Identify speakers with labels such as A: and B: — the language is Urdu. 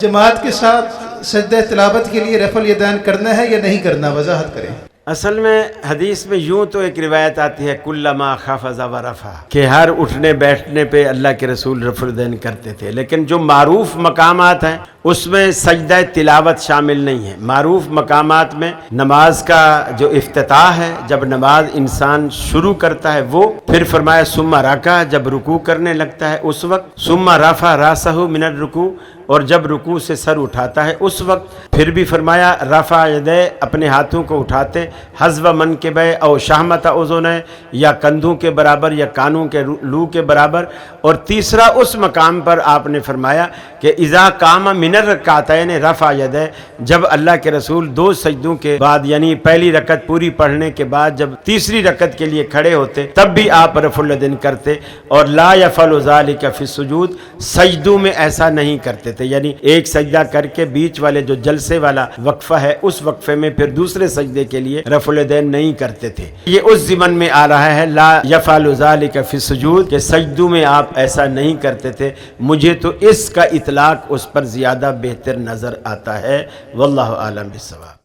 A: جماعت کے ساتھ سجدہ تلاوت کے لیے رفع الیدین کرنا ہے یا نہیں کرنا، وضاحت کریں۔
B: اصل میں حدیث میں یوں تو ایک روایت آتی ہے کلما خفض ورفع، کہ ہر اٹھنے بیٹھنے پہ اللہ کے رسول رفع الیدین کرتے تھے، لیکن جو معروف مقامات ہیں اس میں سجدہ تلاوت شامل نہیں ہے۔ معروف مقامات میں نماز کا جو افتتاح ہے، جب نماز انسان شروع کرتا ہے وہ، پھر فرمایا ثم رکع، جب رکوع کرنے لگتا ہے اس وقت، ثم رفع راسہ من الرکوع، اور جب رکوع سے سر اٹھاتا ہے اس وقت، پھر بھی فرمایا رفع یدے، اپنے ہاتھوں کو اٹھاتے حذو منکبہ او شہمت اذنہ، یا کندھوں کے برابر یا کانوں کے لو کے برابر، اور تیسرا اس مقام پر آپ نے فرمایا کہ اذا قام من الرکعتین رفع یدہ، جب اللہ کے رسول دو سجدوں کے بعد یعنی پہلی رکعت پوری پڑھنے کے بعد جب تیسری رکعت کے لیے کھڑے ہوتے تب بھی آپ رفع الیدین کرتے، اور لا یفعل ذلک فی السجود، سجدوں میں ایسا نہیں کرتے تھے، یعنی ایک سجدہ کر کے بیچ والے جو جلسے والا وقفہ ہے اس وقفے میں پھر دوسرے سجدے کے لیے رفع الیدین نہیں کرتے تھے۔ یہ اس ضمن میں آ رہا ہے لا یفعل ذلک فی السجود، کہ سجدوں میں آپ ایسا نہیں کرتے تھے۔ مجھے تو اس کا اطلاق اس پر زیادہ بہتر نظر آتا ہے، واللہ اعلم بالصواب۔